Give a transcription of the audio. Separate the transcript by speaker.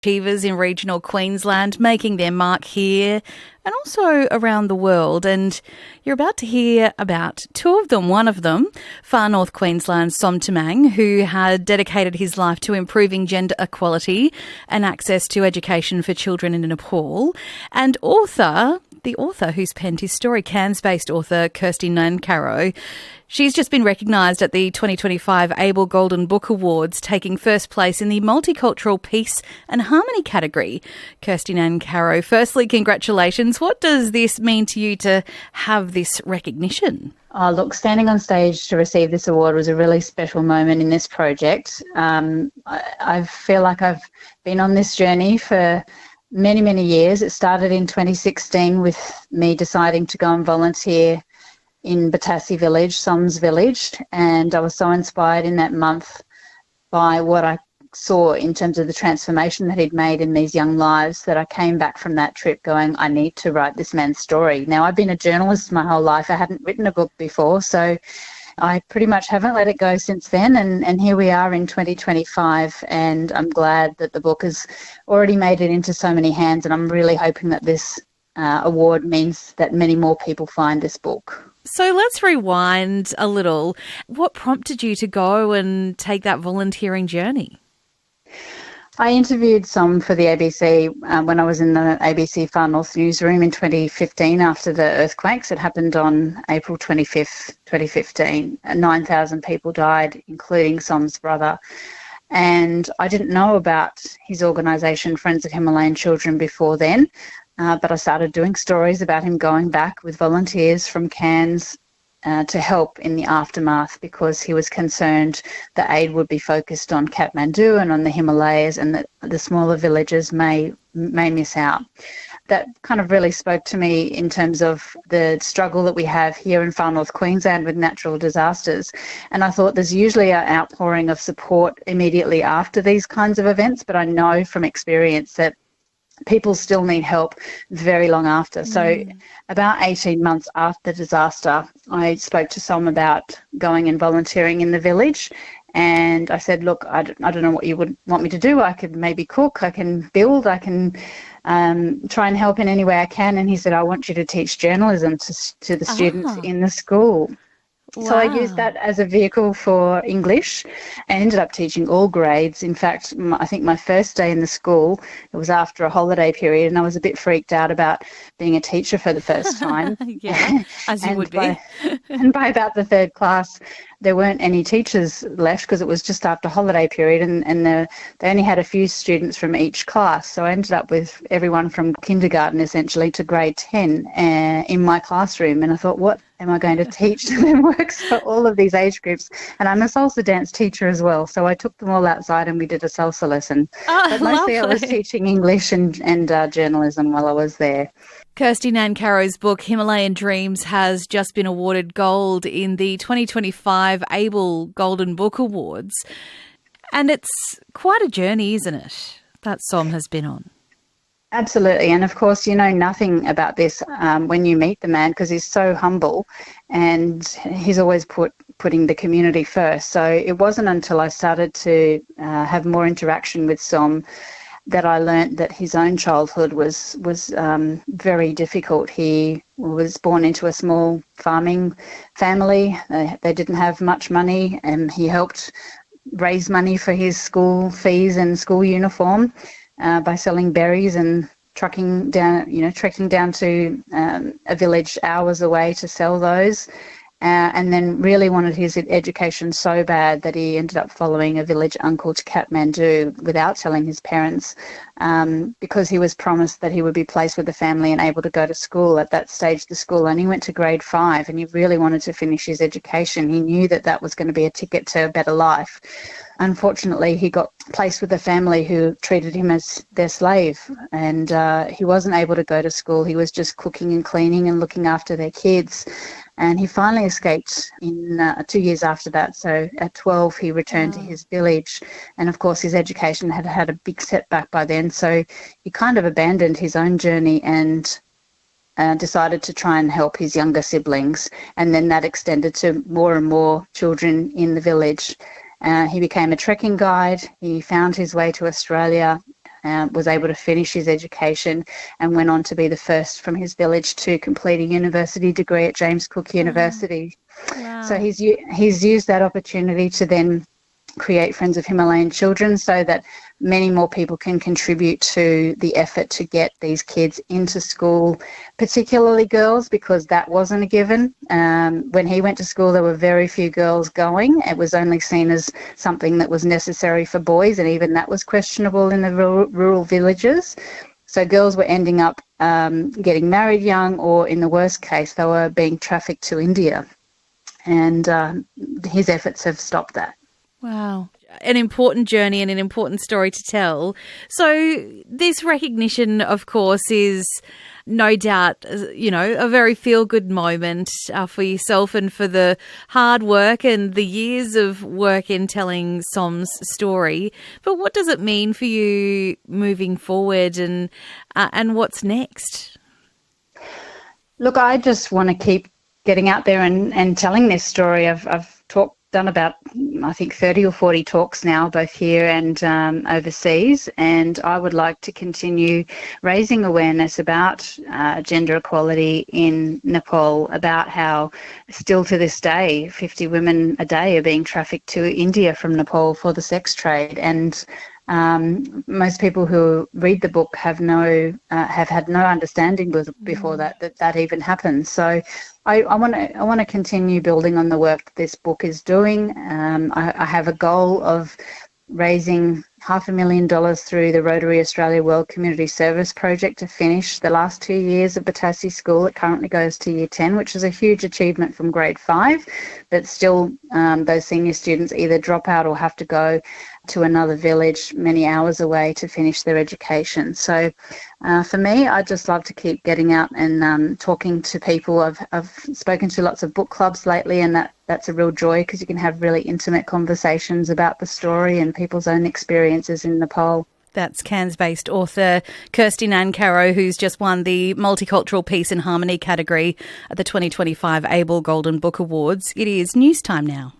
Speaker 1: achievers in regional Queensland making their mark here and also around the world. And you're about to hear about two of them. One of them, far north Queensland's Tamang, who had dedicated his life to improving gender equality and access to education for children in Nepal. And the author who's penned his story, Cairns-based author Kirsty Nancarrow. She's just been recognised at the 2025 Able Golden Book Awards, taking first place in the Multicultural Peace and Harmony category. Kirsty Nancarrow, firstly, congratulations. What does this mean to you to have this recognition?
Speaker 2: Oh, look, standing on stage to receive this award was a really special moment in this project. I feel like I've been on this journey for many, many years. It started in 2016 with me deciding to go and volunteer in Batassi village, Som's village, and I was so inspired in that month by what I saw in terms of the transformation that he'd made in these young lives that I came back from that trip going, I need to write this man's story. Now, I've been a journalist my whole life. I hadn't written a book before, so I pretty much haven't let it go since then, and here we are in 2025, and I'm glad that the book has already made it into so many hands, and I'm really hoping that this award means that many more people find this book.
Speaker 1: So let's rewind a little. What prompted you to go and take that volunteering journey?
Speaker 2: I interviewed some for the ABC when I was in the ABC Far North newsroom in 2015 after the earthquakes. It happened on April 25th, 2015. 9,000 people died, including Som's brother. And I didn't know about his organisation, Friends of Himalayan Children, before then. But I started doing stories about him going back with volunteers from Cairns to help in the aftermath because he was concerned the aid would be focused on Kathmandu and on the Himalayas and that the smaller villages may miss out. That kind of really spoke to me in terms of the struggle that we have here in far north Queensland with natural disasters. And I thought there's usually an outpouring of support immediately after these kinds of events, but I know from experience that people still need help very long after. So about 18 months after the disaster, I spoke to Som about going and volunteering in the village. And I said, look, I don't know what you would want me to do. I could maybe cook, I can build, I can try and help in any way I can. And he said, I want you to teach journalism to the students in the school.
Speaker 1: Wow.
Speaker 2: So I used that as a vehicle for English. I ended up teaching all grades. In fact, I think my first day in the school, it was after a holiday period, and I was a bit freaked out about being a teacher for the first time.
Speaker 1: Yeah, as you would be.
Speaker 2: And by about the third class, there weren't any teachers left because it was just after holiday period, and they only had a few students from each class. So I ended up with everyone from kindergarten essentially to grade 10 in my classroom. And I thought, what am I going to teach that works for all of these age groups? And I'm a salsa dance teacher as well. So I took them all outside and we did a salsa lesson. But mostly I was teaching English and journalism while I was there.
Speaker 1: Kirsty Nancarrow's book, Himalayan Dreams, has just been awarded gold in the 2025 Able Golden Book Awards. And it's quite a journey, isn't it, that Som has been on?
Speaker 2: Absolutely. And of course, you know nothing about this when you meet the man because he's so humble and he's always putting the community first. So it wasn't until I started to have more interaction with Som that I learnt that his own childhood was very difficult. He was born into a small farming family. They didn't have much money, and he helped raise money for his school fees and school uniform by selling berries and trekking down to a village hours away to sell those. And then really wanted his education so bad that he ended up following a village uncle to Kathmandu without telling his parents because he was promised that he would be placed with the family and able to go to school. At that stage, the school only went to grade 5 and he really wanted to finish his education. He knew that that was going to be a ticket to a better life. Unfortunately, he got placed with a family who treated him as their slave and he wasn't able to go to school. He was just cooking and cleaning and looking after their kids. And he finally escaped in 2 years after that. So at 12, he returned to his village. And of course, his education had had a big setback by then. So he kind of abandoned his own journey and decided to try and help his younger siblings. And then that extended to more and more children in the village. He became a trekking guide. He found his way to Australia, was able to finish his education and went on to be the first from his village to complete a university degree at James Cook University.
Speaker 1: Wow.
Speaker 2: So he's used that opportunity to then create Friends of Himalayan Children so that many more people can contribute to the effort to get these kids into school, particularly girls, because that wasn't a given. When he went to school, there were very few girls going. It was only seen as something that was necessary for boys, and even that was questionable in the rural villages. So girls were ending up getting married young, or in the worst case, they were being trafficked to India. And his efforts have stopped that.
Speaker 1: Wow. An important journey and an important story to tell. So this recognition, of course, is no doubt, a very feel-good moment for yourself and for the hard work and the years of work in telling Som's story. But what does it mean for you moving forward, and what's next?
Speaker 2: Look, I just want to keep getting out there and telling this story. I've done about, I think, 30 or 40 talks now, both here and overseas, and I would like to continue raising awareness about gender equality in Nepal, about how still to this day 50 women a day are being trafficked to India from Nepal for the sex trade. And most people who read the book have had no understanding before that even happens. So I want to continue building on the work that this book is doing. I have a goal of raising $500,000 through the Rotary Australia World Community Service Project to finish the last 2 years of Batassi School. It currently goes to Year 10, which is a huge achievement from Grade 5, but still those senior students either drop out or have to go to another village many hours away to finish their education. So for me, I just love to keep getting out and talking to people. I've spoken to lots of book clubs lately, and that's a real joy because you can have really intimate conversations about the story and people's own experiences in Nepal.
Speaker 1: That's Cairns-based author Kirsty Nancarrow, who's just won the Multicultural Peace and Harmony category at the 2025 Able Golden Book Awards. It is news time now.